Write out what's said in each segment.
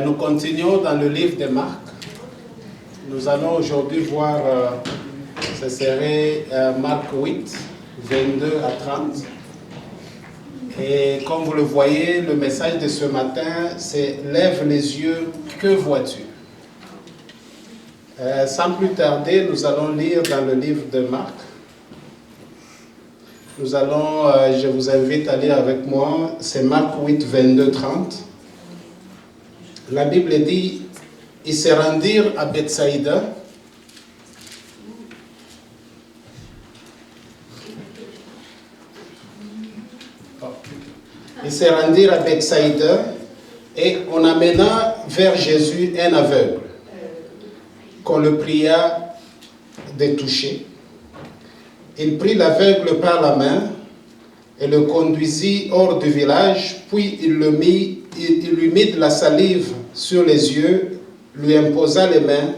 Nous continuons dans le livre de Marc. Nous allons aujourd'hui voir, ce serait Marc 8, 22 à 30. Et comme vous le voyez, le message de ce matin, c'est « Lève les yeux, que vois-tu » Sans plus tarder, nous allons lire dans le livre de Marc. Nous allons, je vous invite à lire avec moi, c'est Marc 8, 22, 30. La Bible dit, ils se rendirent à Bethsaïda. Ils se rendirent à Bethsaïda et on amena vers Jésus un aveugle, qu'on le pria de toucher. Il prit l'aveugle par la main et le conduisit hors du village, puis il lui mit de la salive sur les yeux, lui imposa les mains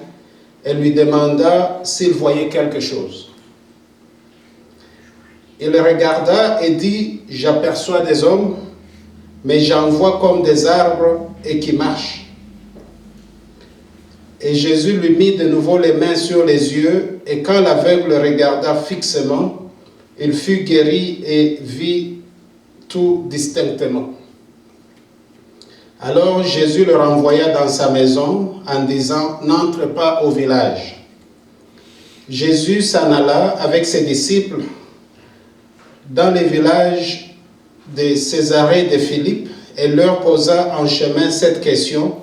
et lui demanda s'il voyait quelque chose. Il regarda et dit, « J'aperçois des hommes, mais j'en vois comme des arbres et qui marchent. » Et Jésus lui mit de nouveau les mains sur les yeux, et quand l'aveugle regarda fixement, il fut guéri et vit tout distinctement. Alors Jésus le renvoya dans sa maison en disant, « N'entre pas au village. » Jésus s'en alla avec ses disciples dans les villages de Césarée de Philippe et leur posa en chemin cette question,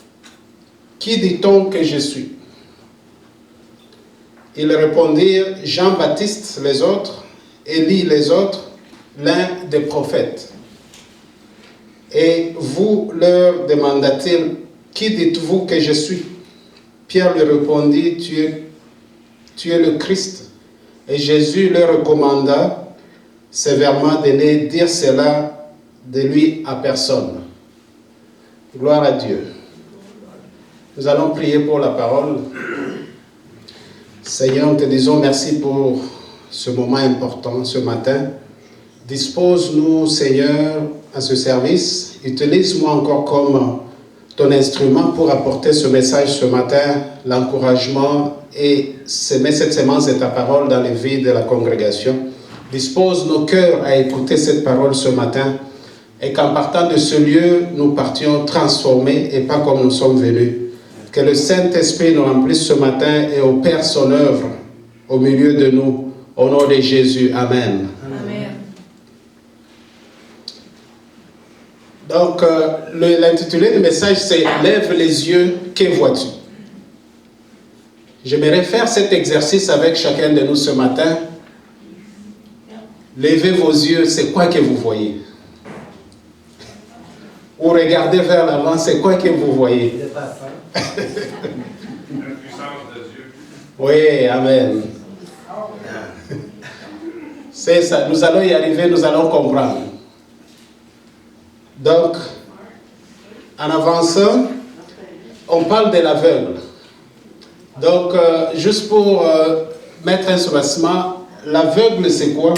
« Qui dit-on que je suis ?» Ils répondirent, « Jean-Baptiste les autres, Élie les autres, l'un des prophètes. » Et vous, leur demanda-t-il, « Qui dites-vous que je suis ?» Pierre lui répondit, « Tu es le Christ. » Et Jésus leur recommanda sévèrement de ne dire cela de lui à personne. Gloire à Dieu. Nous allons prier pour la parole. Seigneur, nous te disons merci pour ce moment important, ce matin. Dispose-nous, Seigneur, à ce service. Utilise-moi encore comme ton instrument pour apporter ce message ce matin, l'encouragement et semer cette semence de ta parole dans les vies de la congrégation. Dispose nos cœurs à écouter cette parole ce matin et qu'en partant de ce lieu, nous partions transformés et pas comme nous sommes venus. Que le Saint-Esprit nous remplisse ce matin et opère son œuvre au milieu de nous. Au nom de Jésus. Amen. Amen. Donc, l'intitulé du message, c'est « Lève les yeux, que vois-tu » J'aimerais faire cet exercice avec chacun de nous ce matin. Levez vos yeux, c'est quoi que vous voyez? Ou regardez vers l'avant, c'est quoi que vous voyez? La puissance de Dieu. Oui, amen. C'est ça, nous allons y arriver, nous allons comprendre. Donc, en avançant, on parle de l'aveugle. Donc, juste pour mettre un soubassement, l'aveugle c'est quoi?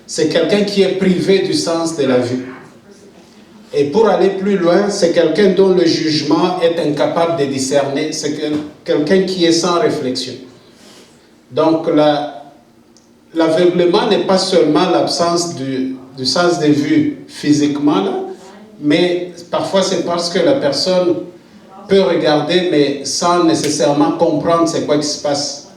C'est quelqu'un qui est privé du sens de la vue. Et pour aller plus loin, c'est quelqu'un dont le jugement est incapable de discerner. C'est quelqu'un qui est sans réflexion. Donc, l'aveuglement n'est pas seulement l'absence du sens de vue physiquement, là, mais parfois c'est parce que la personne peut regarder, mais sans nécessairement comprendre c'est quoi qui se passe.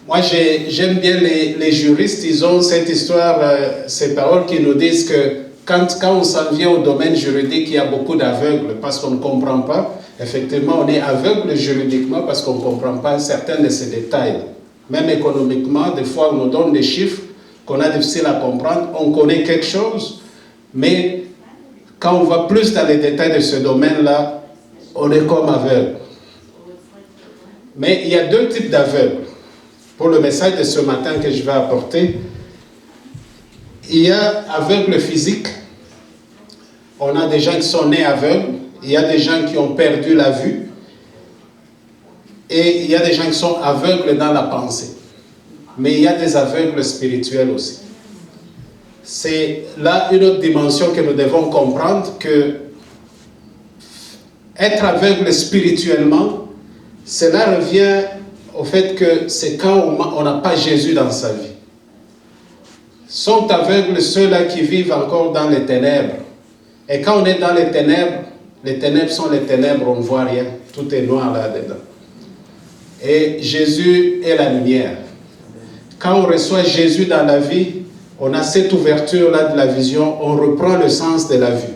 Moi, j'aime bien les juristes, ils ont cette histoire, ces paroles qui nous disent que quand on s'en vient au domaine juridique, il y a beaucoup d'aveugles parce qu'on ne comprend pas. Effectivement, on est aveugle juridiquement parce qu'on ne comprend pas certains de ces détails. Même économiquement, des fois, on nous donne des chiffres qu'on a difficile à comprendre. On connaît quelque chose, mais quand on va plus dans les détails de ce domaine-là, on est comme aveugle. Mais il y a deux types d'aveugles. Pour le message de ce matin que je vais apporter, il y a aveugle physique. On a des gens qui sont nés aveugles. Il y a des gens qui ont perdu la vue. Et il y a des gens qui sont aveugles dans la pensée. Mais il y a des aveugles spirituels aussi. C'est là une autre dimension que nous devons comprendre, que être aveugle spirituellement, cela revient au fait que c'est quand on n'a pas Jésus dans sa vie. Sont aveugles ceux-là qui vivent encore dans les ténèbres. Et quand on est dans les ténèbres sont les ténèbres, on ne voit rien. Tout est noir là-dedans. Et Jésus est la lumière. Quand on reçoit Jésus dans la vie, on a cette ouverture-là de la vision, on reprend le sens de la vue.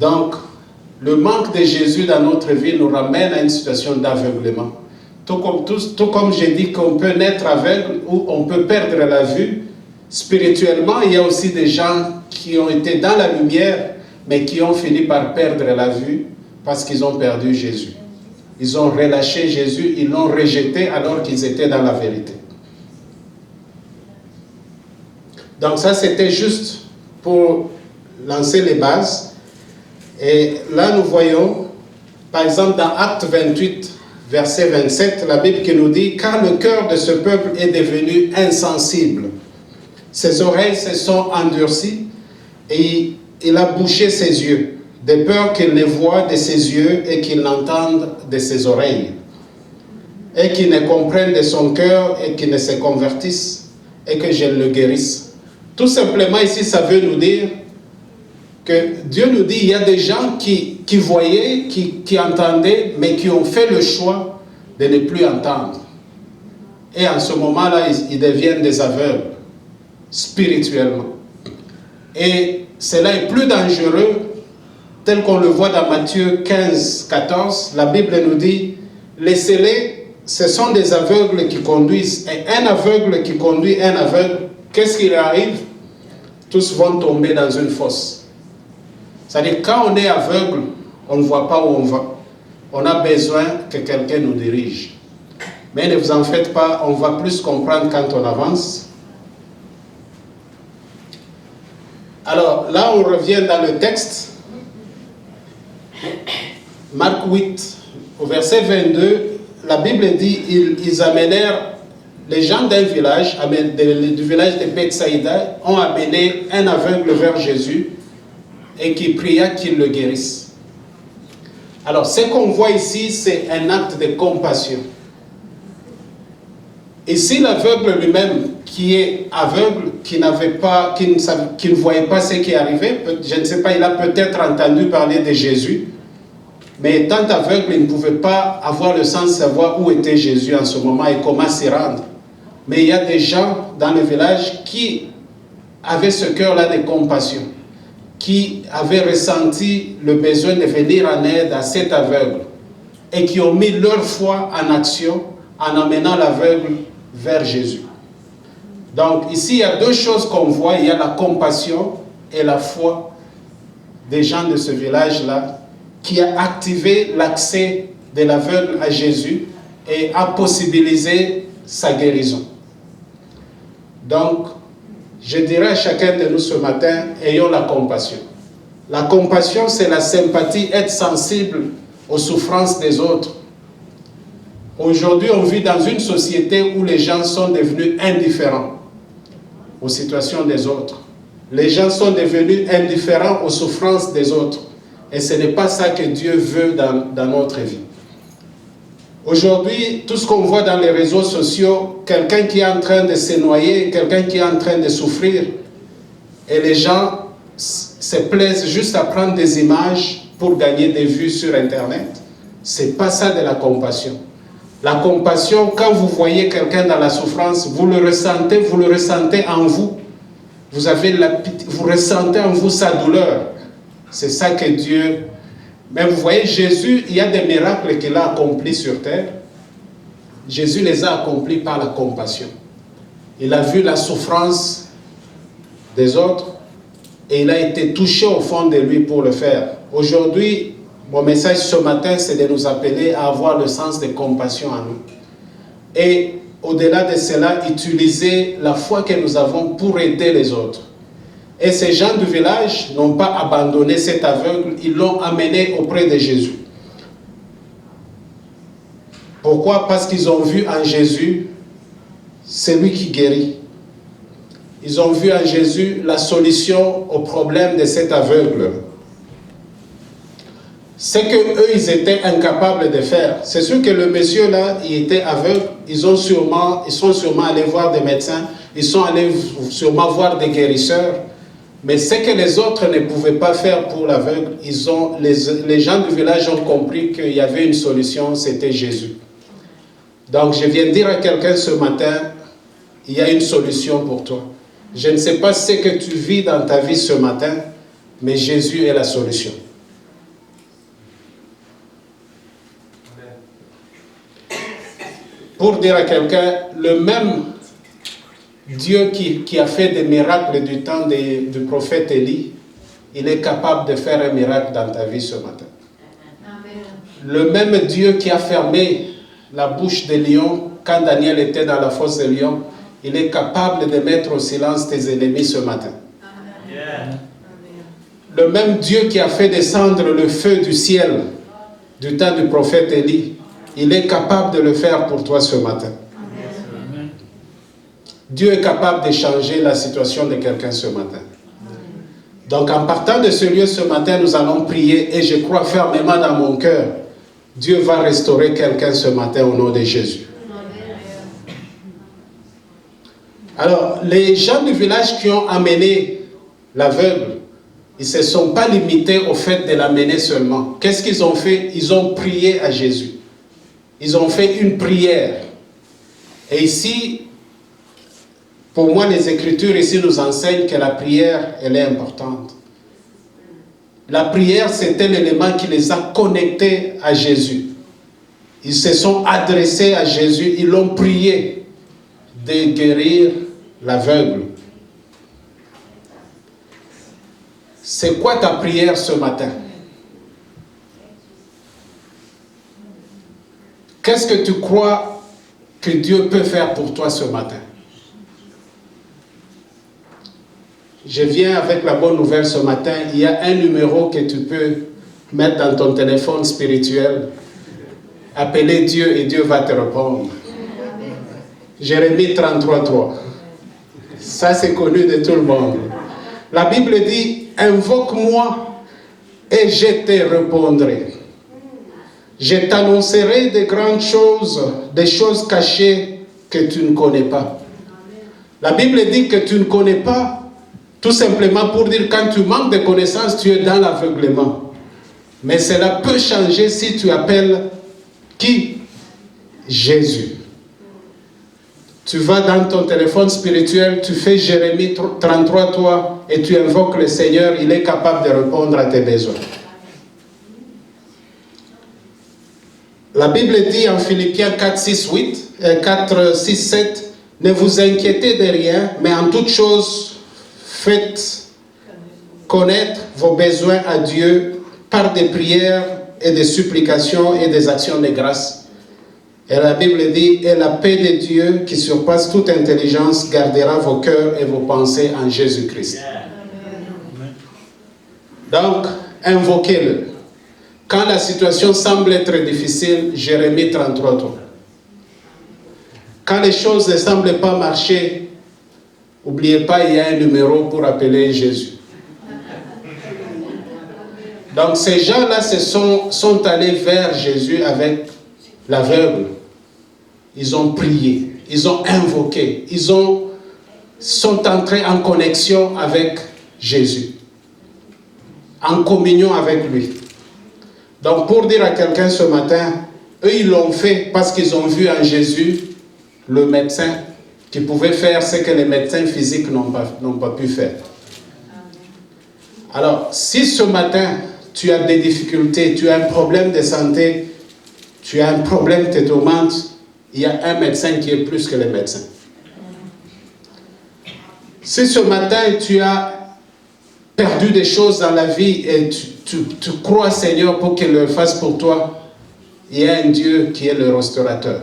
Donc, le manque de Jésus dans notre vie nous ramène à une situation d'aveuglement. Tout comme j'ai dit qu'on peut naître aveugle ou on peut perdre la vue, spirituellement, il y a aussi des gens qui ont été dans la lumière, mais qui ont fini par perdre la vue parce qu'ils ont perdu Jésus. Ils ont relâché Jésus, ils l'ont rejeté alors qu'ils étaient dans la vérité. Donc ça, c'était juste pour lancer les bases. Et là, nous voyons, par exemple, dans Acte 28, verset 27, la Bible qui nous dit « Car le cœur de ce peuple est devenu insensible. Ses oreilles se sont endurcies et il a bouché ses yeux, de peur qu'il ne voie de ses yeux et qu'il n'entende de ses oreilles, et qu'il ne comprenne de son cœur et qu'il ne se convertisse et que je le guérisse. » Tout simplement ici, ça veut nous dire que Dieu nous dit il y a des gens qui voyaient, qui entendaient, mais qui ont fait le choix de ne plus entendre. Et en ce moment-là, ils deviennent des aveugles, spirituellement. Et cela est plus dangereux, tel qu'on le voit dans Matthieu 15, 14. La Bible nous dit, laissez-les, ce sont des aveugles qui conduisent. Et un aveugle qui conduit un aveugle, qu'est-ce qui arrive? Tous vont tomber dans une fosse. C'est-à-dire, quand on est aveugle, on ne voit pas où on va. On a besoin que quelqu'un nous dirige. Mais ne vous en faites pas, on va plus comprendre quand on avance. Alors, là, on revient dans le texte. Marc 8, au verset 22, la Bible dit, ils amenèrent, les gens d'un village, du village de Bethsaïda, ont amené un aveugle vers Jésus et qui pria qu'il le guérisse. Alors, ce qu'on voit ici, c'est un acte de compassion. Ici, l'aveugle lui-même, qui est aveugle, qui ne voyait pas ce qui arrivait, je ne sais pas, il a peut-être entendu parler de Jésus, mais étant aveugle, il ne pouvait pas avoir le sens de savoir où était Jésus en ce moment et comment s'y rendre. Mais il y a des gens dans le village qui avaient ce cœur-là de compassion, qui avaient ressenti le besoin de venir en aide à cet aveugle et qui ont mis leur foi en action en amenant l'aveugle vers Jésus. Donc ici, il y a deux choses qu'on voit. Il y a la compassion et la foi des gens de ce village-là qui a activé l'accès de l'aveugle à Jésus et a possibilisé sa guérison. Donc, je dirais à chacun de nous ce matin, ayons la compassion. La compassion, c'est la sympathie, être sensible aux souffrances des autres. Aujourd'hui, on vit dans une société où les gens sont devenus indifférents aux situations des autres. Les gens sont devenus indifférents aux souffrances des autres. Et ce n'est pas ça que Dieu veut dans notre vie. Aujourd'hui, tout ce qu'on voit dans les réseaux sociaux, quelqu'un qui est en train de se noyer, quelqu'un qui est en train de souffrir, et les gens se plaisent juste à prendre des images pour gagner des vues sur Internet. Ce n'est pas ça de la compassion. La compassion, quand vous voyez quelqu'un dans la souffrance, vous le ressentez en vous. Vous ressentez en vous sa douleur. C'est ça que Dieu... Mais vous voyez, Jésus, il y a des miracles qu'il a accomplis sur terre. Jésus les a accomplis par la compassion. Il a vu la souffrance des autres et il a été touché au fond de lui pour le faire. Aujourd'hui, mon message ce matin, c'est de nous appeler à avoir le sens de compassion en nous. Et au-delà de cela, utiliser la foi que nous avons pour aider les autres. Et ces gens du village n'ont pas abandonné cet aveugle, ils l'ont amené auprès de Jésus. Pourquoi? Parce qu'ils ont vu en Jésus celui qui guérit. Ils ont vu en Jésus la solution au problème de cet aveugle. c'est qu'eux, ils étaient incapables de faire. C'est sûr que le monsieur là, il était aveugle. Ils sont sûrement allés voir des médecins. Ils sont allés sûrement voir des guérisseurs. Mais ce que les autres ne pouvaient pas faire pour l'aveugle, les gens du village ont compris qu'il y avait une solution, c'était Jésus. Donc je viens dire à quelqu'un ce matin, il y a une solution pour toi. Je ne sais pas ce que tu vis dans ta vie ce matin, mais Jésus est la solution. Pour dire à quelqu'un, le même Dieu qui a fait des miracles du temps du prophète Élie, il est capable de faire un miracle dans ta vie ce matin. Le même Dieu qui a fermé la bouche des lions quand Daniel était dans la fosse des lions, il est capable de mettre au silence tes ennemis ce matin. Le même Dieu qui a fait descendre le feu du ciel du temps du prophète Élie, il est capable de le faire pour toi ce matin. Amen. Dieu est capable de changer la situation de quelqu'un ce matin. Donc en partant de ce lieu ce matin, nous allons prier et je crois fermement dans mon cœur, Dieu va restaurer quelqu'un ce matin au nom de Jésus. Amen. Alors, les gens du village qui ont amené l'aveugle, ils ne se sont pas limités au fait de l'amener seulement. Qu'est-ce qu'ils ont fait? Ils ont prié à Jésus. Ils ont fait une prière. Et ici, pour moi, les Écritures ici nous enseignent que la prière, elle est importante. La prière, c'était l'élément qui les a connectés à Jésus. Ils se sont adressés à Jésus, ils l'ont prié de guérir l'aveugle. C'est quoi ta prière ce matin? Qu'est-ce que tu crois que Dieu peut faire pour toi ce matin? Je viens avec la bonne nouvelle ce matin. Il y a un numéro que tu peux mettre dans ton téléphone spirituel. Appeler Dieu et Dieu va te répondre. Jérémie 33:3. Ça, c'est connu de tout le monde. La Bible dit, invoque-moi et je te répondrai. Je t'annoncerai de grandes choses, des choses cachées que tu ne connais pas. La Bible dit que tu ne connais pas, tout simplement pour dire quand tu manques de connaissances, tu es dans l'aveuglement. Mais cela peut changer si tu appelles qui? Jésus. Tu vas dans ton téléphone spirituel, tu fais Jérémie 33, toi, et tu invoques le Seigneur, il est capable de répondre à tes besoins. La Bible dit en Philippiens 4, 6, 7, ne vous inquiétez de rien, mais en toute chose, faites connaître vos besoins à Dieu par des prières et des supplications et des actions de grâce. Et la Bible dit, et la paix de Dieu qui surpasse toute intelligence gardera vos cœurs et vos pensées en Jésus-Christ. Donc, invoquez-le. Quand la situation semble être difficile, Jérémie 33. Quand les choses ne semblent pas marcher, n'oubliez pas, il y a un numéro pour appeler Jésus. Donc ces gens-là sont allés vers Jésus avec l'aveugle. Ils ont prié, ils ont invoqué, sont entrés en connexion avec Jésus, en communion avec lui. Donc pour dire à quelqu'un ce matin, eux ils l'ont fait parce qu'ils ont vu en Jésus le médecin qui pouvait faire ce que les médecins physiques n'ont pas pu faire. Alors si ce matin tu as des difficultés, tu as un problème de santé, tu as un problème qui te tourmente, il y a un médecin qui est plus que les médecins. Si ce matin tu as perdu des choses dans la vie et tu crois Seigneur pour qu'il le fasse pour toi, il y a un Dieu qui est le restaurateur.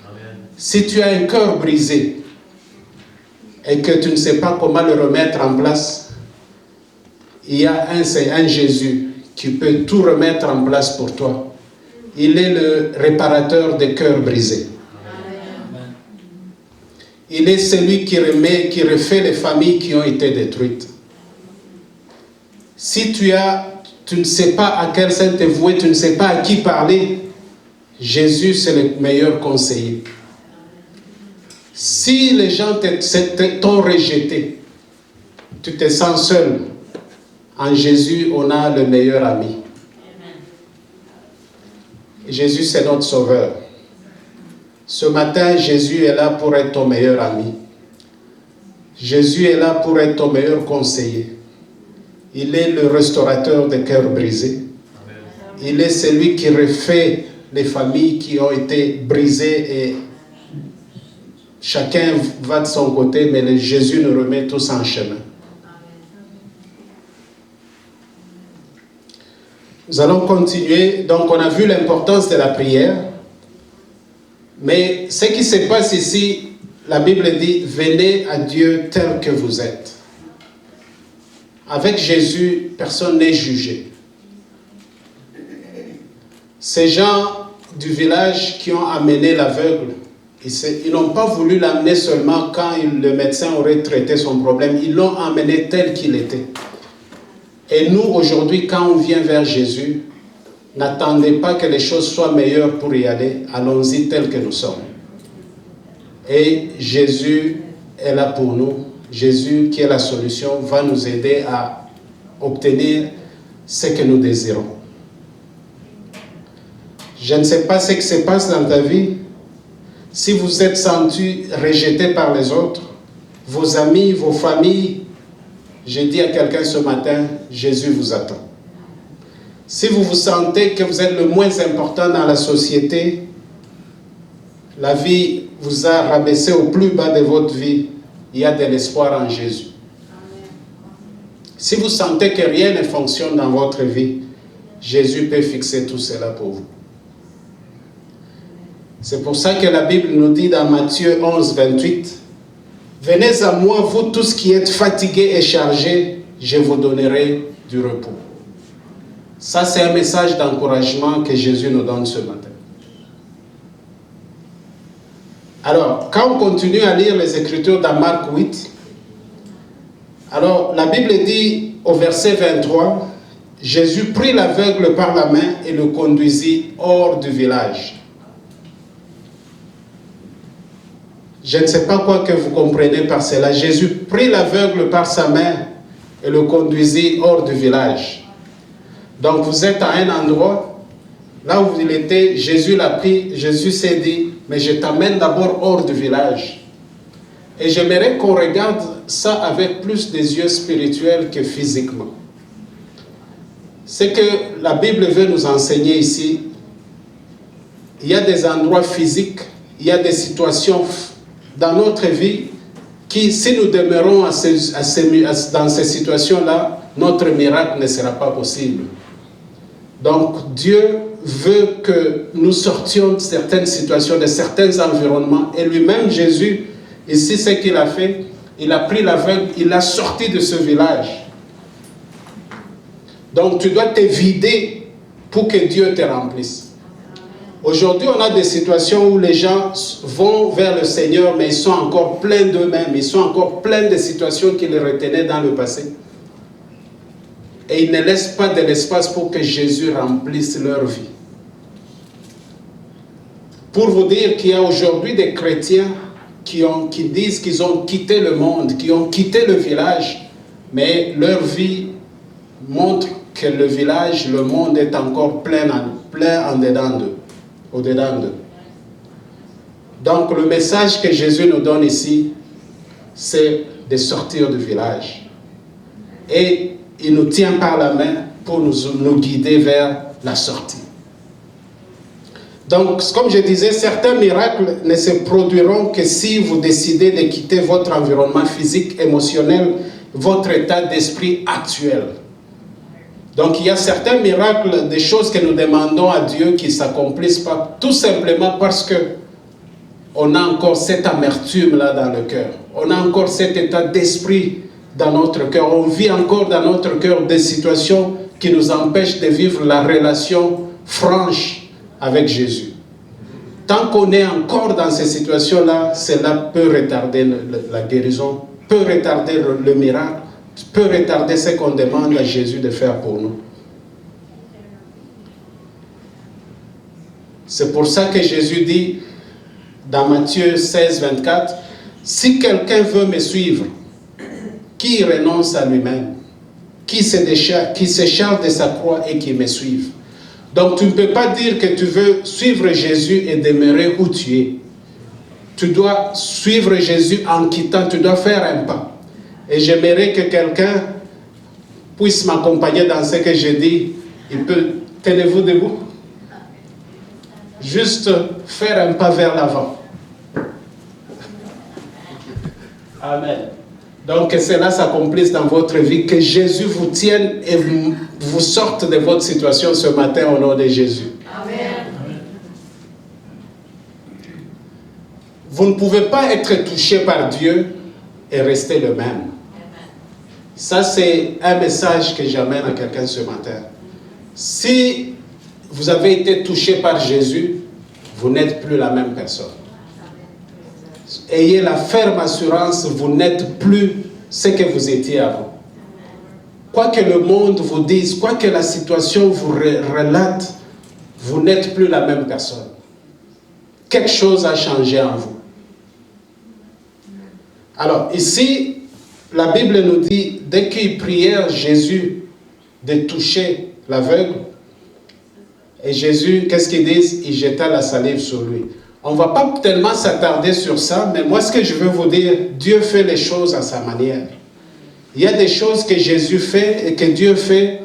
Amen. Si tu as un cœur brisé et que tu ne sais pas comment le remettre en place, il y a un Jésus qui peut tout remettre en place pour toi. Il est le réparateur des cœurs brisés. Amen. Il est celui qui refait les familles qui ont été détruites. Si tu tu ne sais pas à quel saint te vouer, tu ne sais pas à qui parler, Jésus, c'est le meilleur conseiller. Si les gens t'ont rejeté, tu te sens seul, en Jésus, on a le meilleur ami. Jésus, c'est notre sauveur. Ce matin, Jésus est là pour être ton meilleur ami. Jésus est là pour être ton meilleur conseiller. Il est le restaurateur des cœurs brisés. Il est celui qui refait les familles qui ont été brisées et chacun va de son côté, mais Jésus nous remet tous en chemin. Nous allons continuer. Donc, on a vu l'importance de la prière. Mais ce qui se passe ici, la Bible dit, venez à Dieu tel que vous êtes. Avec Jésus, personne n'est jugé. Ces gens du village qui ont amené l'aveugle, ils n'ont pas voulu l'amener seulement quand le médecin aurait traité son problème. Ils l'ont amené tel qu'il était. Et nous, aujourd'hui, quand on vient vers Jésus, n'attendez pas que les choses soient meilleures pour y aller. Allons-y tels que nous sommes. Et Jésus est là pour nous. Jésus, qui est la solution, va nous aider à obtenir ce que nous désirons. Je ne sais pas ce qui se passe dans ta vie. Si vous êtes senti rejeté par les autres, vos amis, vos familles, j'ai dit à quelqu'un ce matin, Jésus vous attend. Si vous vous sentez que vous êtes le moins important dans la société, la vie vous a rabaissé au plus bas de votre vie, il y a de l'espoir en Jésus. Si vous sentez que rien ne fonctionne dans votre vie, Jésus peut fixer tout cela pour vous. C'est pour ça que la Bible nous dit dans Matthieu 11, 28, « Venez à moi, vous tous qui êtes fatigués et chargés, je vous donnerai du repos. » Ça, c'est un message d'encouragement que Jésus nous donne ce matin. Alors, quand on continue à lire les Écritures dans Marc 8, alors la Bible dit au verset 23, « Jésus prit l'aveugle par la main et le conduisit hors du village. » Je ne sais pas quoi que vous comprenez par cela. Jésus prit l'aveugle par sa main et le conduisit hors du village. Donc vous êtes à un endroit, là où il était, Jésus l'a pris, Jésus s'est dit, mais je t'amène d'abord hors du village. Et j'aimerais qu'on regarde ça avec plus des yeux spirituels que physiquement. Ce que la Bible veut nous enseigner ici, il y a des endroits physiques, il y a des situations dans notre vie qui, si nous demeurons dans ces situations-là, notre miracle ne sera pas possible. Donc, Dieu veut que nous sortions de certaines situations, de certains environnements. Et lui-même, Jésus, ici, ce qu'il a fait, il a pris l'aveugle, il l'a sorti de ce village. Donc, tu dois te vider pour que Dieu te remplisse. Aujourd'hui, on a des situations où les gens vont vers le Seigneur, mais ils sont encore pleins d'eux-mêmes. Ils sont encore pleins de situations qui les retenaient dans le passé. Et ils ne laissent pas de l'espace pour que Jésus remplisse leur vie. Pour vous dire qu'il y a aujourd'hui des chrétiens qui disent qu'ils ont quitté le monde, qui ont quitté le village, mais leur vie montre que le village, le monde est encore plein en dedans d'eux. Au-dedans d'eux. Donc le message que Jésus nous donne ici, c'est de sortir du village. Et il nous tient par la main pour nous guider vers la sortie. Donc, comme je disais, certains miracles ne se produiront que si vous décidez de quitter votre environnement physique, émotionnel, votre état d'esprit actuel. Donc il y a certains miracles, des choses que nous demandons à Dieu qui ne s'accomplissent pas, tout simplement parce qu'on a encore cette amertume-là dans le cœur. On a encore cet état d'esprit dans notre cœur. On vit encore dans notre cœur des situations qui nous empêchent de vivre la relation franche avec Jésus. Tant qu'on est encore dans ces situations-là, cela peut retarder la guérison, peut retarder le miracle, peut retarder ce qu'on demande à Jésus de faire pour nous. C'est pour ça que Jésus dit dans Matthieu 16, 24, « Si quelqu'un veut me suivre, qui renonce à lui-même, qui se charge de sa croix et qui me suive. » Donc tu ne peux pas dire que tu veux suivre Jésus et demeurer où tu es. Tu dois suivre Jésus en quittant, tu dois faire un pas. Et j'aimerais que quelqu'un puisse m'accompagner dans ce que je dis. Il peut, tenez-vous debout. Juste faire un pas vers l'avant. Amen. Donc que cela s'accomplisse dans votre vie, que Jésus vous tienne et vous sorte de votre situation ce matin au nom de Jésus. Amen. Vous ne pouvez pas être touché par Dieu et rester le même. Ça, c'est un message que j'amène à quelqu'un ce matin. Si vous avez été touché par Jésus, vous n'êtes plus la même personne. Ayez la ferme assurance, vous n'êtes plus ce que vous étiez avant. Quoi que le monde vous dise, quoi que la situation vous relate, vous n'êtes plus la même personne. Quelque chose a changé en vous. Alors ici, la Bible nous dit, dès qu'ils prièrent Jésus de toucher l'aveugle, et Jésus, qu'est-ce qu'il dit? Il jeta la salive sur lui. On ne va pas tellement s'attarder sur ça, mais moi ce que je veux vous dire, Dieu fait les choses à sa manière. Il y a des choses que Jésus fait et que Dieu fait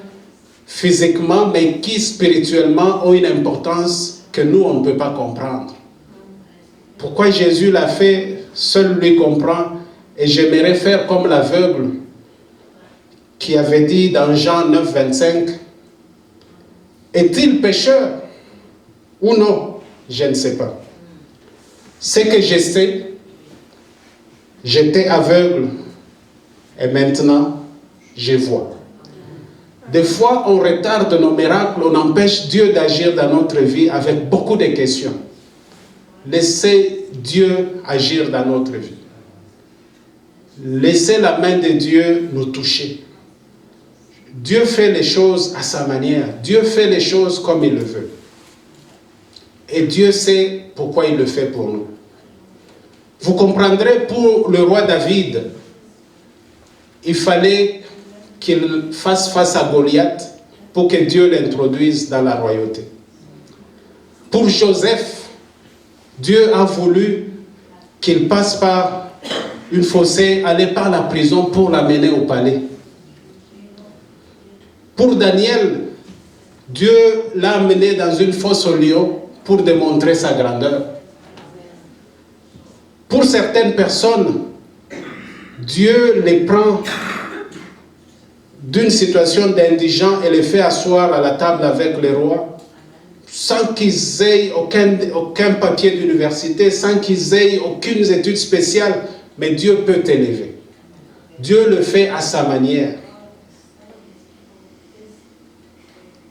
physiquement, mais qui spirituellement ont une importance que nous, on ne peut pas comprendre. Pourquoi Jésus l'a fait, seul lui comprend. Et j'aimerais faire comme l'aveugle qui avait dit dans Jean 9, 25, « Est-il pécheur ou non? Je ne sais pas. Ce que je sais, j'étais aveugle et maintenant je vois. » Des fois, on retarde nos miracles, on empêche Dieu d'agir dans notre vie avec beaucoup de questions. Laissez Dieu agir dans notre vie. Laissez la main de Dieu nous toucher. Dieu fait les choses à sa manière. Dieu fait les choses comme il le veut. Et Dieu sait pourquoi il le fait pour nous. Vous comprendrez, pour le roi David, il fallait qu'il fasse face à Goliath pour que Dieu l'introduise dans la royauté. Pour Joseph, Dieu a voulu qu'il passe par une fossée, aller par la prison pour l'amener au palais. Pour Daniel, Dieu l'a amené dans une fosse au lion pour démontrer sa grandeur. Pour certaines personnes, Dieu les prend d'une situation d'indigent et les fait asseoir à la table avec les rois, sans qu'ils aient aucun papier d'université, sans qu'ils aient aucune étude spéciale, mais Dieu peut t'élever. Dieu le fait à sa manière.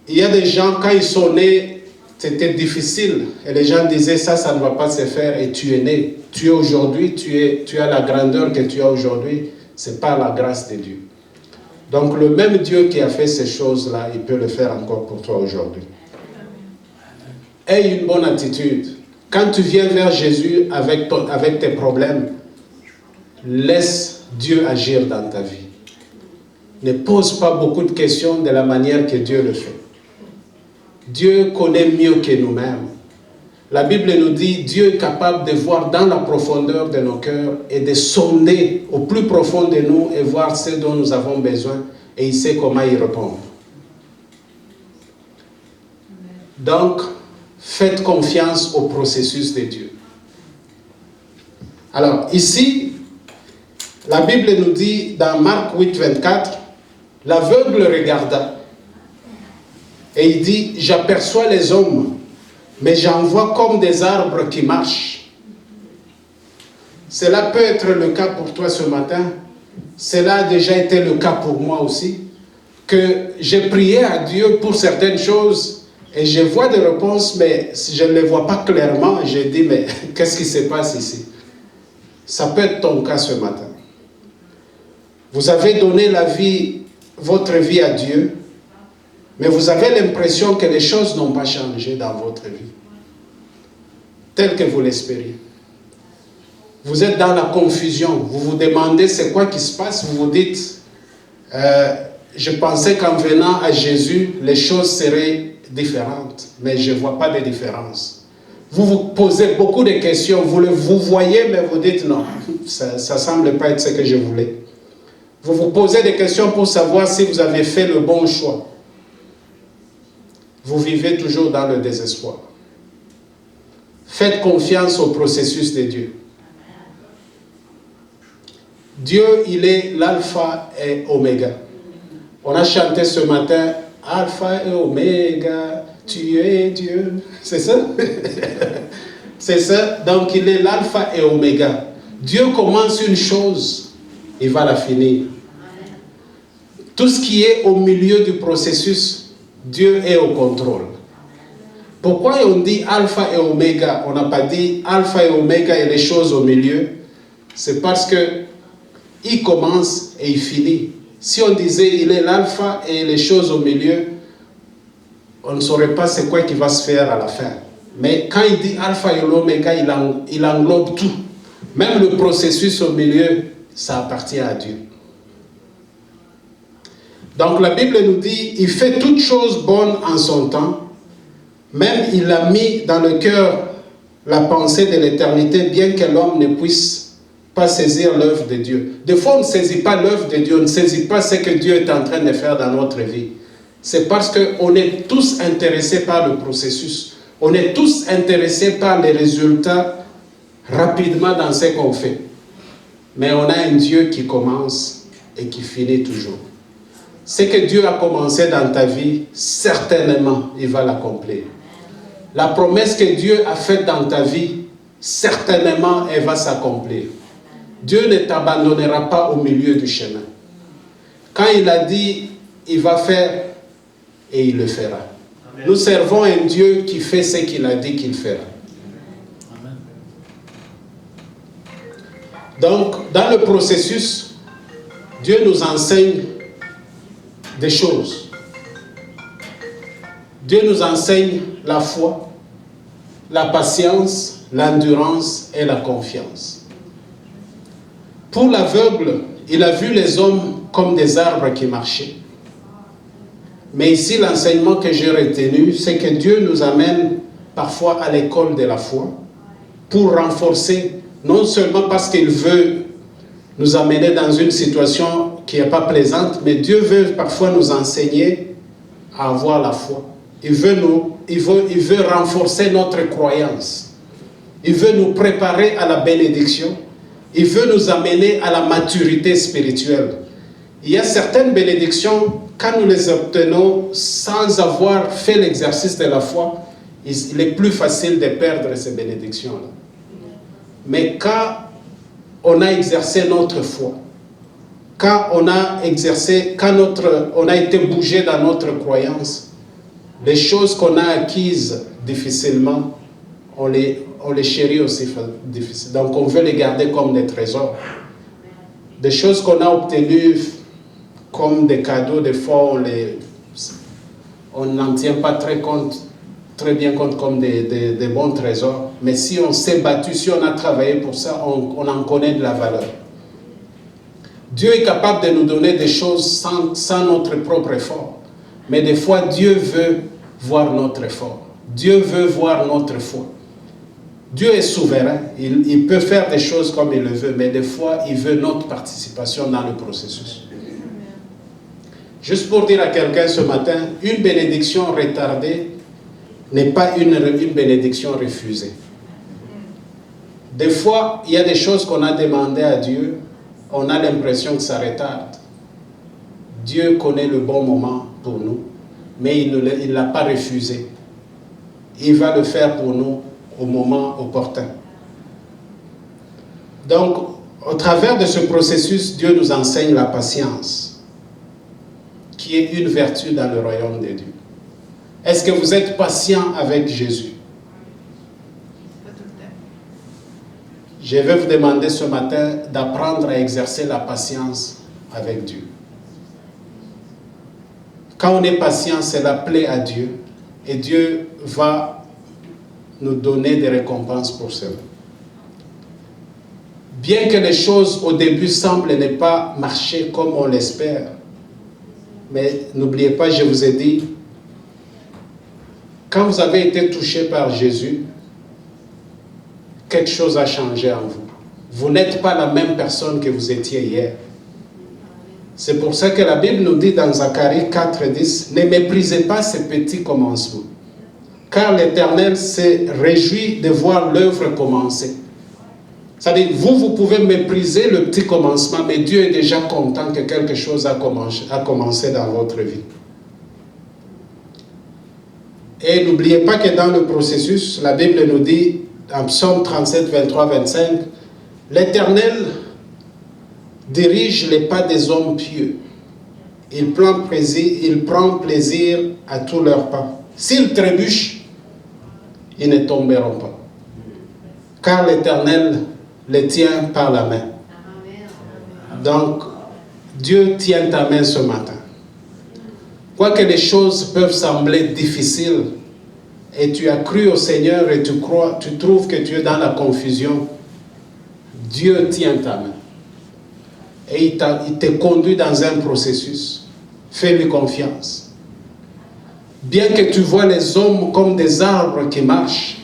Il y a des gens, quand ils sont nés, c'était difficile. Et les gens disaient, ça ne va pas se faire. Et tu es né. Tu es aujourd'hui, tu as la grandeur que tu as aujourd'hui. C'est par la grâce de Dieu. Donc le même Dieu qui a fait ces choses-là, il peut le faire encore pour toi aujourd'hui. Aie une bonne attitude. Quand tu viens vers Jésus avec tes problèmes, laisse Dieu agir dans ta vie. Ne pose pas beaucoup de questions de la manière que Dieu le fait. Dieu connaît mieux que nous-mêmes. La Bible nous dit, Dieu est capable de voir dans la profondeur de nos cœurs et de sonder au plus profond de nous et voir ce dont nous avons besoin, et il sait comment y répondre. Donc, faites confiance au processus de Dieu. Alors, ici, la Bible nous dit dans Marc 8, 24, l'aveugle regarda et il dit, j'aperçois les hommes, mais j'en vois comme des arbres qui marchent. Cela peut être le cas pour toi ce matin. Cela a déjà été le cas pour moi aussi, que j'ai prié à Dieu pour certaines choses et je vois des réponses, mais si je ne les vois pas clairement, je dis, mais qu'est-ce qui se passe ici? Ça peut être ton cas ce matin. Vous avez donné votre vie à Dieu, mais vous avez l'impression que les choses n'ont pas changé dans votre vie. tel que vous l'espériez. Vous êtes dans la confusion. Vous vous demandez c'est quoi qui se passe. Vous vous dites, je pensais qu'en venant à Jésus, les choses seraient différentes. Mais je ne vois pas de différence. Vous vous posez beaucoup de questions. Vous voyez, mais vous dites non, ça ne semble pas être ce que je voulais. Vous vous posez des questions pour savoir si vous avez fait le bon choix. Vous vivez toujours dans le désespoir. Faites confiance au processus de Dieu. Dieu, il est l'alpha et oméga. On a chanté ce matin, alpha et oméga, tu es Dieu. C'est ça? C'est ça. Donc, il est l'alpha et oméga. Dieu commence une chose, il va la finir. Tout ce qui est au milieu du processus, Dieu est au contrôle. Pourquoi on dit alpha et oméga? On n'a pas dit alpha et oméga et les choses au milieu. C'est parce que il commence et il finit. Si on disait il est l'alpha et les choses au milieu, on ne saurait pas c'est quoi qui va se faire à la fin. Mais quand il dit alpha et l'oméga, il englobe tout. Même le processus au milieu, ça appartient à Dieu. Donc la Bible nous dit, il fait toutes choses bonnes en son temps. Même il a mis dans le cœur la pensée de l'éternité, bien que l'homme ne puisse pas saisir l'œuvre de Dieu. Des fois, on ne saisit pas l'œuvre de Dieu, on ne saisit pas ce que Dieu est en train de faire dans notre vie. C'est parce qu'on est tous intéressés par le processus. On est tous intéressés par les résultats rapidement dans ce qu'on fait. Mais on a un Dieu qui commence et qui finit toujours. Ce que Dieu a commencé dans ta vie, certainement, il va l'accomplir. La promesse que Dieu a faite dans ta vie, certainement, elle va s'accomplir. Dieu ne t'abandonnera pas au milieu du chemin. Quand il a dit, il va faire, et il le fera. Amen. Nous servons un Dieu qui fait ce qu'il a dit qu'il fera. Amen. Donc, dans le processus, Dieu nous enseigne des choses. Dieu nous enseigne la foi, la patience, l'endurance et la confiance. Pour l'aveugle, il a vu les hommes comme des arbres qui marchaient. Mais ici, l'enseignement que j'ai retenu, c'est que Dieu nous amène parfois à l'école de la foi pour renforcer, non seulement parce qu'il veut nous amener dans une situation qui n'est pas plaisante, mais Dieu veut parfois nous enseigner à avoir la foi. Il veut renforcer notre croyance. Il veut nous préparer à la bénédiction. Il veut nous amener à la maturité spirituelle. Il y a certaines bénédictions, quand nous les obtenons sans avoir fait l'exercice de la foi, il est plus facile de perdre ces bénédictions-là. Mais quand on a exercé notre foi, quand on a été bougé dans notre croyance, les choses qu'on a acquises difficilement, on les chérit aussi difficilement. Donc on veut les garder comme des trésors. Des choses qu'on a obtenues comme des cadeaux, des fois on n'en tient pas très bien compte comme des bons trésors. Mais si on s'est battu, si on a travaillé pour ça, on en connaît de la valeur. Dieu est capable de nous donner des choses sans notre propre effort. Mais des fois, Dieu veut voir notre effort. Dieu veut voir notre foi. Dieu est souverain. Il peut faire des choses comme il le veut, mais des fois, il veut notre participation dans le processus. Juste pour dire à quelqu'un ce matin, une bénédiction retardée n'est pas une bénédiction refusée. Des fois, il y a des choses qu'on a demandées à Dieu, on a l'impression que ça retarde. Dieu connaît le bon moment pour nous, mais il ne l'a pas refusé. Il va le faire pour nous au moment opportun. Donc, au travers de ce processus, Dieu nous enseigne la patience, qui est une vertu dans le royaume de Dieu. Est-ce que vous êtes patient avec Jésus? Je vais vous demander ce matin d'apprendre à exercer la patience avec Dieu. Quand on est patient, c'est la plaie à Dieu. Et Dieu va nous donner des récompenses pour cela. Bien que les choses au début semblent ne pas marcher comme on l'espère, mais n'oubliez pas, je vous ai dit, quand vous avez été touché par Jésus, quelque chose a changé en vous. Vous n'êtes pas la même personne que vous étiez hier. C'est pour ça que la Bible nous dit dans Zacharie 4:10, ne méprisez pas ces petits commencements, car l'Éternel se réjouit de voir l'œuvre commencer. C'est-à-dire, vous pouvez mépriser le petit commencement, mais Dieu est déjà content que quelque chose a commencé dans votre vie. Et n'oubliez pas que dans le processus, la Bible nous dit, en Psaume 37, 23, 25, l'Éternel dirige les pas des hommes pieux. Il prend plaisir à tous leurs pas. S'ils trébuchent, ils ne tomberont pas. Car l'Éternel les tient par la main. Donc, Dieu tient ta main ce matin. Quoique les choses peuvent sembler difficiles, et tu as cru au Seigneur et tu trouves que tu es dans la confusion, Dieu tient ta main. Et il te conduit dans un processus. Fais-lui confiance. Bien que tu vois les hommes comme des arbres qui marchent,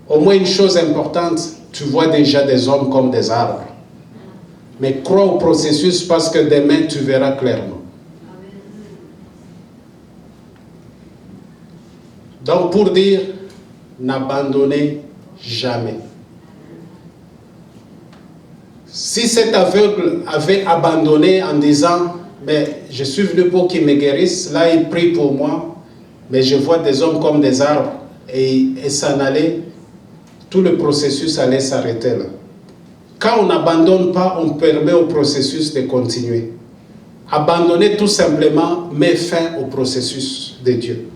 au moins une chose importante, tu vois déjà des hommes comme des arbres. Mais crois au processus parce que demain tu verras clairement. Donc pour dire, n'abandonnez jamais. Si cet aveugle avait abandonné en disant, mais je suis venu pour qu'il me guérisse, là il prie pour moi, mais je vois des hommes comme des arbres, et s'en allait, tout le processus allait s'arrêter là. Quand on n'abandonne pas, on permet au processus de continuer. Abandonner tout simplement met fin au processus de Dieu.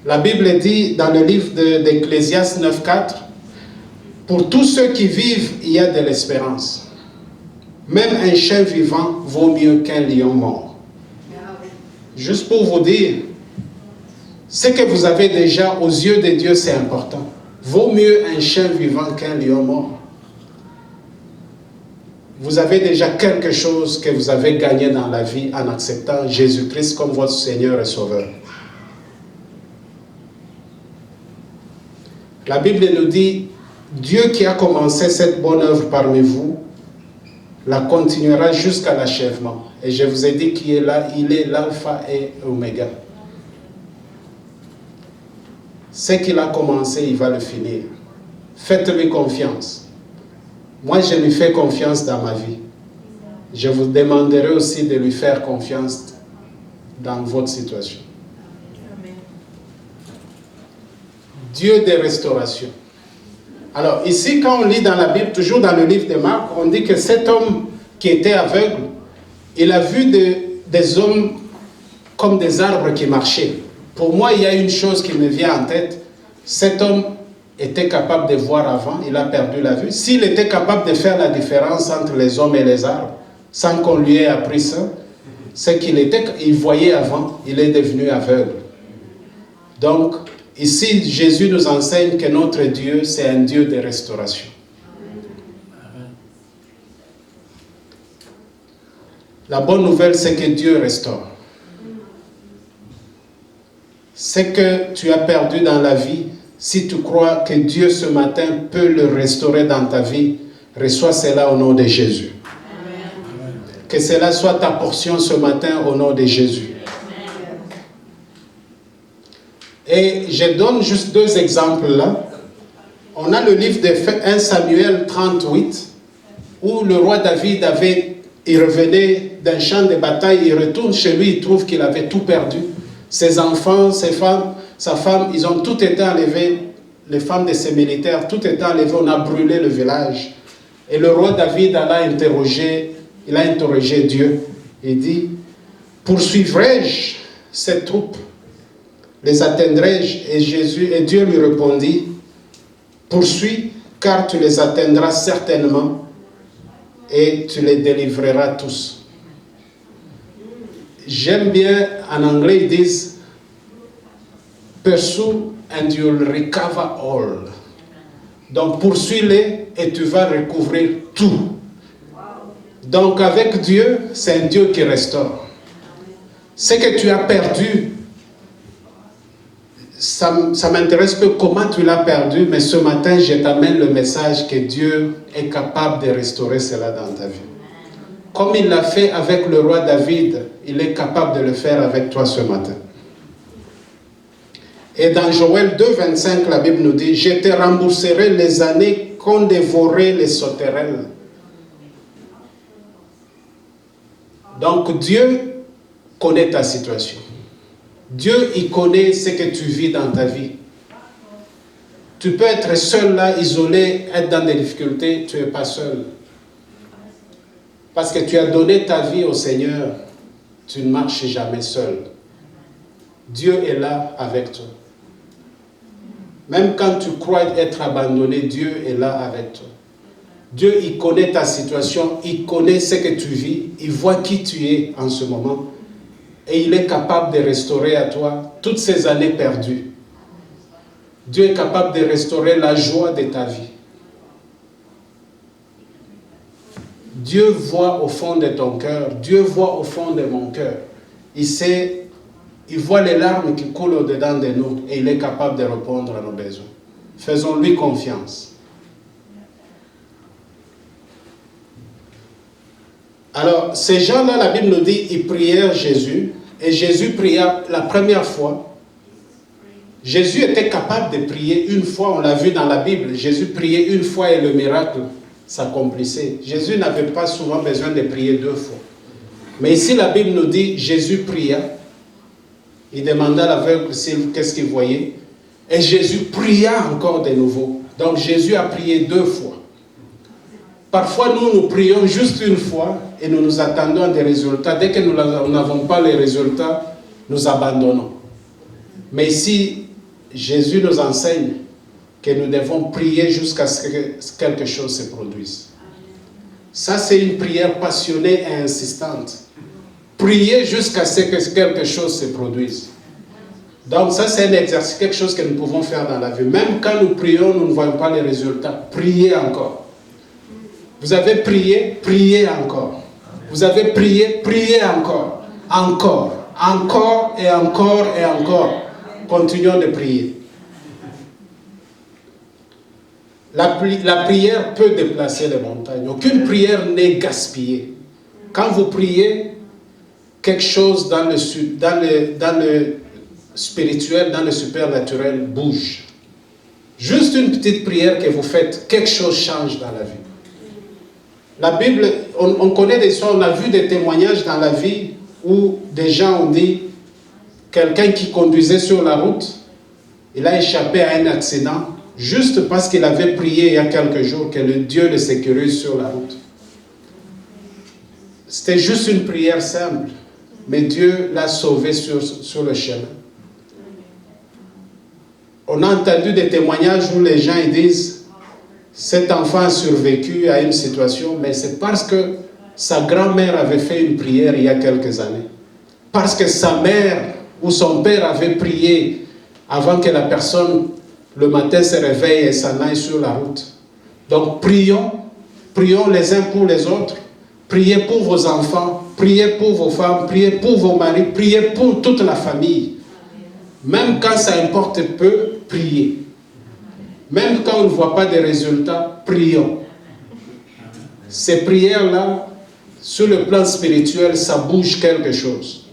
La Bible dit dans le livre d'Ecclésiaste 9:4, pour tous ceux qui vivent, il y a de l'espérance. Même un chien vivant vaut mieux qu'un lion mort. Juste pour vous dire, ce que vous avez déjà aux yeux de Dieu, c'est important. Vaut mieux un chien vivant qu'un lion mort. Vous avez déjà quelque chose que vous avez gagné dans la vie en acceptant Jésus-Christ comme votre Seigneur et Sauveur. La Bible nous dit, Dieu qui a commencé cette bonne œuvre parmi vous, la continuera jusqu'à l'achèvement. Et je vous ai dit qu'il est là, il est l'alpha et l'oméga. Ce qu'il a commencé, il va le finir. Faites-lui confiance. Moi, je lui fais confiance dans ma vie. Je vous demanderai aussi de lui faire confiance dans votre situation. Amen. Dieu de restauration. Alors ici, quand on lit dans la Bible, toujours dans le livre de Marc, on dit que cet homme qui était aveugle, il a vu des hommes comme des arbres qui marchaient. Pour moi, il y a une chose qui me vient en tête. Cet homme était capable de voir avant, il a perdu la vue. S'il était capable de faire la différence entre les hommes et les arbres, sans qu'on lui ait appris ça, c'est qu'il voyait avant, il est devenu aveugle. Donc, ici, Jésus nous enseigne que notre Dieu, c'est un Dieu de restauration. La bonne nouvelle, c'est que Dieu restaure. Ce que tu as perdu dans la vie, si tu crois que Dieu ce matin peut le restaurer dans ta vie, reçois cela au nom de Jésus. Amen. Que cela soit ta portion ce matin au nom de Jésus. Et je donne juste deux exemples là. On a le livre de 1 Samuel 38, où le roi David il revenait d'un champ de bataille, il retourne chez lui, il trouve qu'il avait tout perdu. Ses enfants, ses femmes, sa femme, ils ont tout été enlevés, les femmes de ses militaires, tout été enlevé, on a brûlé le village. Et le roi David il a interrogé Dieu. Il dit, poursuivrai-je cette troupe? Les atteindrai-je? Et Dieu lui répondit, poursuis, car tu les atteindras certainement et tu les délivreras tous. J'aime bien, en anglais, ils disent pursue and you'll recover all. Donc poursuis-les et tu vas recouvrir tout. Donc avec Dieu, c'est un Dieu qui restaure. Ce que tu as perdu, ça m'intéresse peu comment tu l'as perdu, mais ce matin, je t'amène le message que Dieu est capable de restaurer cela dans ta vie. Comme il l'a fait avec le roi David, il est capable de le faire avec toi ce matin. Et dans Joël 2, 25, la Bible nous dit « Je te rembourserai les années qu'ont dévoré les sauterelles. » Donc Dieu connaît ta situation. Dieu, il connaît ce que tu vis dans ta vie. Tu peux être seul là, isolé, être dans des difficultés, tu n'es pas seul. Parce que tu as donné ta vie au Seigneur, tu ne marches jamais seul. Dieu est là avec toi. Même quand tu crois être abandonné, Dieu est là avec toi. Dieu, il connaît ta situation, il connaît ce que tu vis, il voit qui tu es en ce moment. Et il est capable de restaurer à toi toutes ces années perdues. Dieu est capable de restaurer la joie de ta vie. Dieu voit au fond de ton cœur, Dieu voit au fond de mon cœur. Il sait, il voit les larmes qui coulent au-dedans de nous et il est capable de répondre à nos besoins. Faisons-lui confiance. Alors, ces gens-là, la Bible nous dit, ils prièrent Jésus. Et Jésus pria la première fois. Jésus était capable de prier une fois, on l'a vu dans la Bible. Jésus priait une fois et le miracle s'accomplissait. Jésus n'avait pas souvent besoin de prier deux fois. Mais ici, la Bible nous dit, Jésus pria. Il demanda à l'aveugle qu'est-ce qu'il voyait. Et Jésus pria encore de nouveau. Donc Jésus a prié deux fois. Parfois, nous prions juste une fois et nous nous attendons à des résultats. Dès que nous n'avons pas les résultats, nous abandonnons. Mais ici, Jésus nous enseigne que nous devons prier jusqu'à ce que quelque chose se produise. Ça, c'est une prière passionnée et insistante. Prier jusqu'à ce que quelque chose se produise. Donc ça, c'est un exercice, quelque chose que nous pouvons faire dans la vie. Même quand nous prions, nous ne voyons pas les résultats. Priez encore. Vous avez prié, priez encore. Vous avez prié, priez encore. Encore, encore et encore et encore. Continuons de prier. La prière peut déplacer les montagnes. Aucune prière n'est gaspillée. Quand vous priez, quelque chose dans le spirituel, dans le supernaturel bouge. Juste une petite prière que vous faites, quelque chose change dans la vie. La Bible, on connaît des histoires, on a vu des témoignages dans la vie où des gens ont dit, quelqu'un qui conduisait sur la route, il a échappé à un accident, juste parce qu'il avait prié il y a quelques jours que le Dieu le sécurise sur la route. C'était juste une prière simple, mais Dieu l'a sauvé sur le chemin. On a entendu des témoignages où les gens ils disent, cet enfant a survécu à une situation, mais c'est parce que sa grand-mère avait fait une prière il y a quelques années. Parce que sa mère ou son père avait prié avant que la personne, le matin, se réveille et s'en aille sur la route. Donc, prions les uns pour les autres. Priez pour vos enfants, priez pour vos femmes, priez pour vos maris, priez pour toute la famille. Même quand ça importe peu, priez. Même quand on ne voit pas de résultats, prions. Ces prières-là, sur le plan spirituel, ça bouge quelque chose.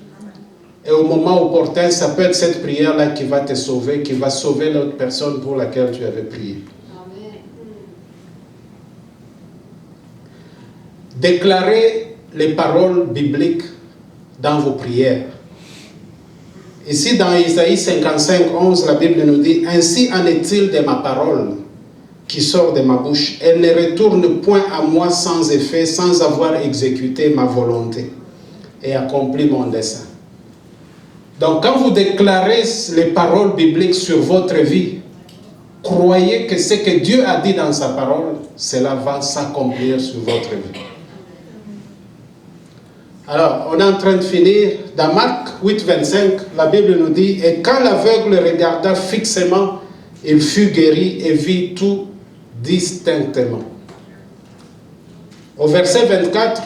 Et au moment opportun, ça peut être cette prière-là qui va te sauver, qui va sauver l'autre personne pour laquelle tu avais prié. Déclarez les paroles bibliques dans vos prières. Ici, dans Isaïe 55, 11, la Bible nous dit « Ainsi en est-il de ma parole qui sort de ma bouche. Elle ne retourne point à moi sans effet, sans avoir exécuté ma volonté et accompli mon dessein. » Donc, quand vous déclarez les paroles bibliques sur votre vie, croyez que ce que Dieu a dit dans sa parole, cela va s'accomplir sur votre vie. Alors, on est en train de finir. Dans Marc 8, 25, la Bible nous dit, « Et quand l'aveugle regarda fixement, il fut guéri et vit tout distinctement. » Au verset 24,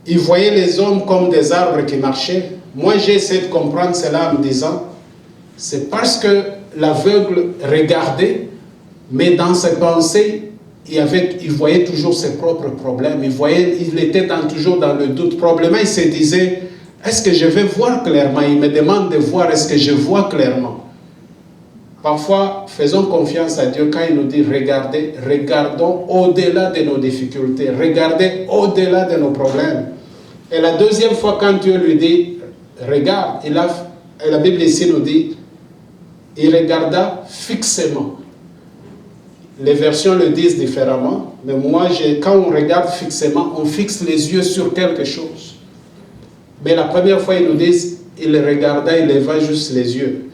il voyait les hommes comme des arbres qui marchaient. Moi, j'ai essayé de comprendre cela en me disant, c'est parce que l'aveugle regardait, mais dans ses pensées, il voyait toujours ses propres problèmes. Il était toujours dans le doute. Probablement, il se disait, est-ce que je vais voir clairement? Il me demande de voir, est-ce que je vois clairement? Parfois, faisons confiance à Dieu quand il nous dit, regardez, regardons au-delà de nos difficultés, regardez au-delà de nos problèmes. Et la deuxième fois, quand Dieu lui dit, regarde, et la Bible ici nous dit, il regarda fixement. Les versions le disent différemment, mais moi, quand on regarde fixement, on fixe les yeux sur quelque chose. Mais la première fois, ils nous disent, il regarda, il leva juste les yeux.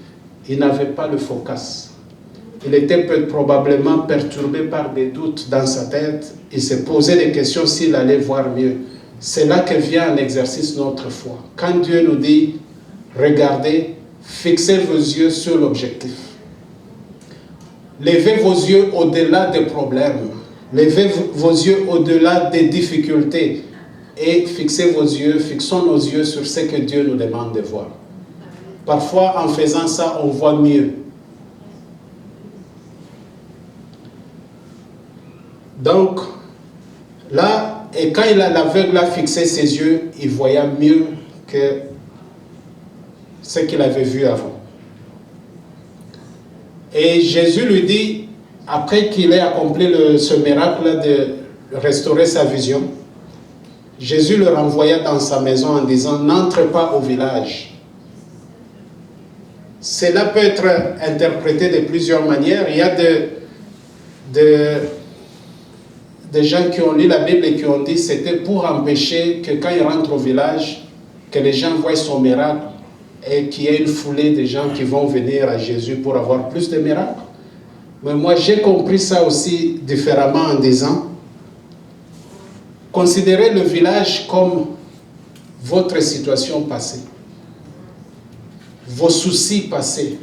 Il n'avait pas le focus. Il était probablement perturbé par des doutes dans sa tête. Il se posait des questions s'il allait voir mieux. C'est là que vient en exercice notre foi. Quand Dieu nous dit, regardez, fixez vos yeux sur l'objectif. Levez vos yeux au-delà des problèmes. Levez vos yeux au-delà des difficultés. Et fixons nos yeux sur ce que Dieu nous demande de voir. Parfois, en faisant ça, on voit mieux. Donc, là, et quand l'aveugle a fixé ses yeux, il voyait mieux que ce qu'il avait vu avant. Et Jésus lui dit, après qu'il ait accompli ce miracle de restaurer sa vision, Jésus le renvoya dans sa maison en disant, n'entre pas au village. Cela peut être interprété de plusieurs manières. Il y a des gens qui ont lu la Bible et qui ont dit que c'était pour empêcher que quand il rentre au village, que les gens voient son miracle et qu'il y ait une foulée de gens qui vont venir à Jésus pour avoir plus de miracles. Mais moi, j'ai compris ça aussi différemment en disant, considérez le village comme votre situation passée, vos soucis passés,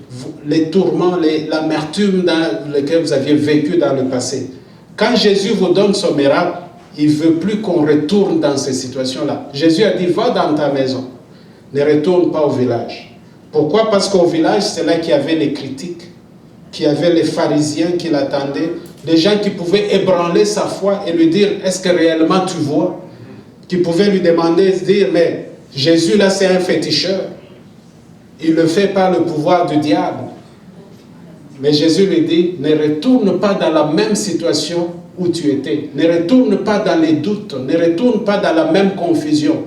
les tourments, l'amertume dans laquelle vous aviez vécu dans le passé. Quand Jésus vous donne son miracle, il ne veut plus qu'on retourne dans ces situations-là. Jésus a dit, va dans ta maison, ne retourne pas au village. Pourquoi? Parce qu'au village, c'est là qu'il y avait les critiques, qu'il y avait les pharisiens qui l'attendaient, des gens qui pouvaient ébranler sa foi et lui dire, est-ce que réellement tu vois? Qui pouvaient lui demander, dire, mais Jésus là c'est un féticheur. Il le fait par le pouvoir du diable. Mais Jésus lui dit, ne retourne pas dans la même situation où tu étais. Ne retourne pas dans les doutes. Ne retourne pas dans la même confusion.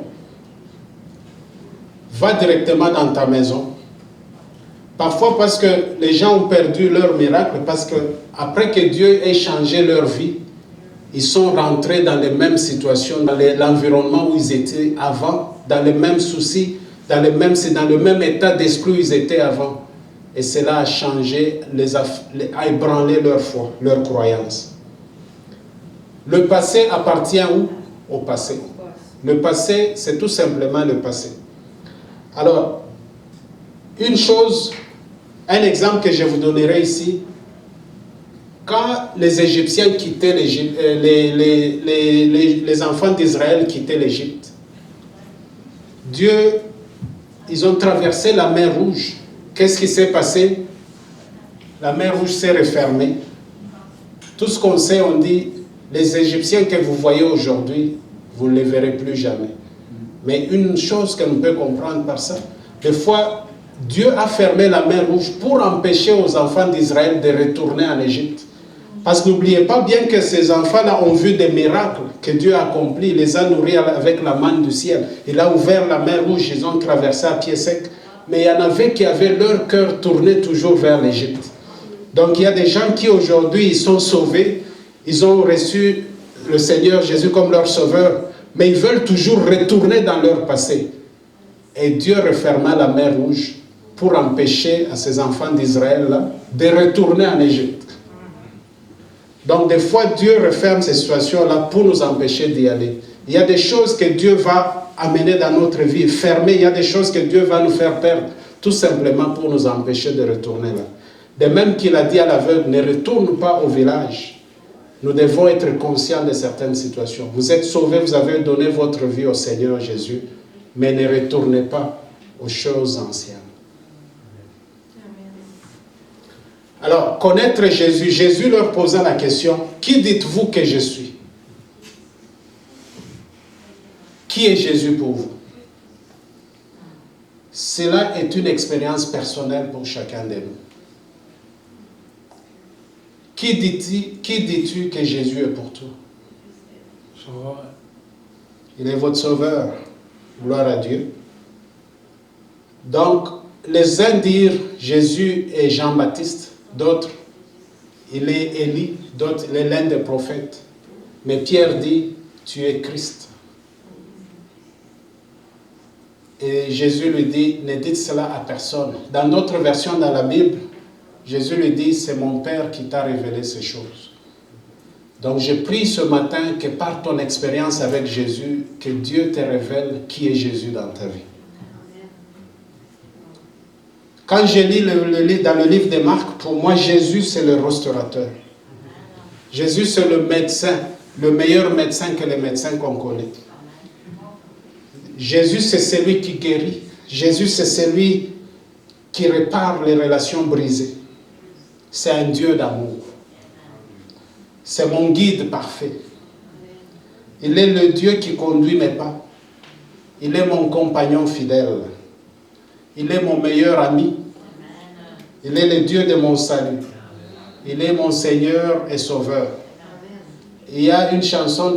Va directement dans ta maison. Parfois parce que les gens ont perdu leur miracle, parce que après que Dieu ait changé leur vie, ils sont rentrés dans les mêmes situations, dans l'environnement où ils étaient avant, dans les mêmes soucis, dans le même état d'esprit où ils étaient avant. Et cela a changé, a ébranlé leur foi, leur croyance. Le passé appartient où? Au passé. Le passé, c'est tout simplement le passé. Alors, une chose, un exemple que je vous donnerai ici, quand les Égyptiens quittaient l'Égypte, les enfants d'Israël quittaient l'Égypte, ils ont traversé la mer Rouge. Qu'est-ce qui s'est passé? La mer Rouge s'est refermée. Tout ce qu'on sait, on dit, les Égyptiens que vous voyez aujourd'hui, vous ne les verrez plus jamais. Mais une chose qu'on peut comprendre par ça, des fois, Dieu a fermé la mer Rouge pour empêcher aux enfants d'Israël de retourner en Égypte. Parce que n'oubliez pas bien que ces enfants-là ont vu des miracles que Dieu a accomplis. Il les a nourris avec la manne du ciel. Il a ouvert la mer Rouge, ils ont traversé à pied sec. Mais il y en avait qui avaient leur cœur tourné toujours vers l'Égypte. Donc il y a des gens qui aujourd'hui, ils sont sauvés. Ils ont reçu le Seigneur Jésus comme leur sauveur. Mais ils veulent toujours retourner dans leur passé. Et Dieu referma la mer Rouge pour empêcher à ces enfants d'Israël de retourner en Égypte. Donc des fois, Dieu referme ces situations-là pour nous empêcher d'y aller. Il y a des choses que Dieu va amener dans notre vie, fermer. Il y a des choses que Dieu va nous faire perdre, tout simplement pour nous empêcher de retourner là. De même qu'il a dit à l'aveugle, ne retourne pas au village. Nous devons être conscients de certaines situations. Vous êtes sauvés, vous avez donné votre vie au Seigneur Jésus, mais ne retournez pas aux choses anciennes. Alors, connaître Jésus, Jésus leur posa la question, qui dites-vous que je suis? Qui est Jésus pour vous? Cela est une expérience personnelle pour chacun de nous. Qui dis-tu que Jésus est pour toi? Sauveur. Il est votre sauveur. Gloire à Dieu. Donc, les uns dirent Jésus est Jean-Baptiste, d'autres il est Élie, d'autres il est l'un des prophètes. Mais Pierre dit, tu es Christ. Et Jésus lui dit, ne dites cela à personne. Dans d'autres versions dans la Bible, Jésus lui dit, c'est mon Père qui t'a révélé ces choses. Donc je prie ce matin que par ton expérience avec Jésus, que Dieu te révèle qui est Jésus dans ta vie. Quand je lis dans le livre de Marc, pour moi Jésus c'est le restaurateur. Jésus c'est le médecin, le meilleur médecin que les médecins qu'on connaît. Jésus c'est celui qui guérit. Jésus c'est celui qui répare les relations brisées. C'est un Dieu d'amour. C'est mon guide parfait. Il est le Dieu qui conduit mes pas. Il est mon compagnon fidèle. Il est mon meilleur ami. Il est le Dieu de mon salut. Il est mon Seigneur et Sauveur. Il y a une chanson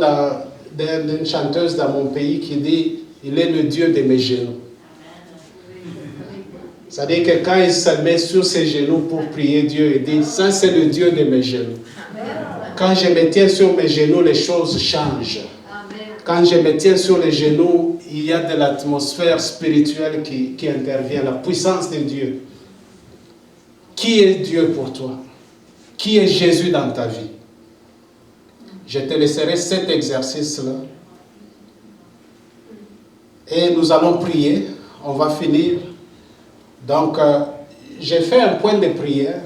d'une chanteuse dans mon pays qui dit « Il est le Dieu de mes genoux ». C'est-à-dire que quand il se met sur ses genoux pour prier Dieu, il dit, ça c'est le Dieu de mes genoux. Quand je me tiens sur mes genoux, les choses changent. Quand je me tiens sur les genoux, il y a de l'atmosphère spirituelle qui intervient, la puissance de Dieu. Qui est Dieu pour toi? Qui est Jésus dans ta vie? Je te laisserai cet exercice-là. Et nous allons prier. On va finir. Donc, j'ai fait un point de prière,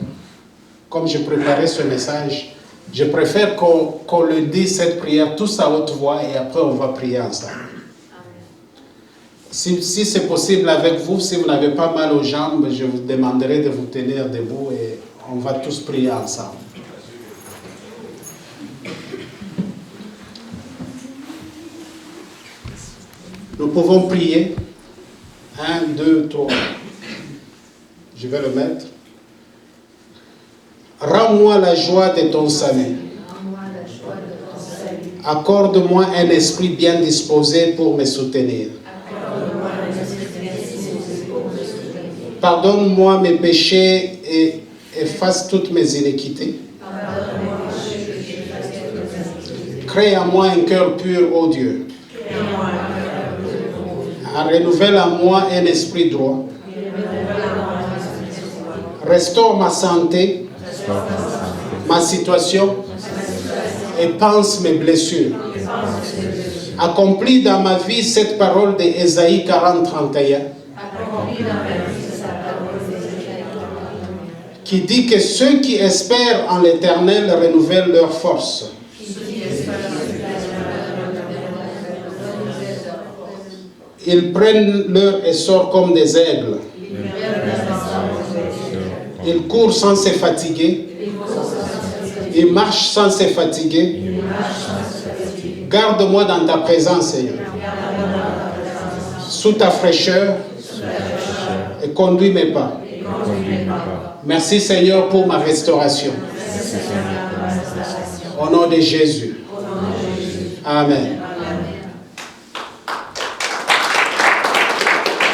comme je préparais ce message. Je préfère qu'on le dise, cette prière, tous à haute voix, et après on va prier ensemble. Si c'est possible avec vous, si vous n'avez pas mal aux jambes, je vous demanderai de vous tenir debout et on va tous prier ensemble. Nous pouvons prier. 1, 2, 3. Je vais le mettre. Rends-moi la joie de ton salut. Accorde-moi un esprit bien disposé pour me soutenir. Pardonne-moi mes péchés et efface toutes mes iniquités. Crée en moi un cœur pur, ô Dieu. Renouvelle en moi un esprit droit. Restaure ma santé, ma situation et pense mes blessures. Accomplis dans ma vie cette parole de Ésaïe 40-31 qui dit que ceux qui espèrent en l'Éternel renouvellent leur force. Ils prennent leur essor comme des aigles. Ils courent sans se fatiguer. Ils marchent sans se fatiguer. Garde-moi dans ta présence, Seigneur. Sous ta fraîcheur. Et conduis mes pas. Merci, Seigneur, pour ma restauration. Au nom de Jésus. Amen.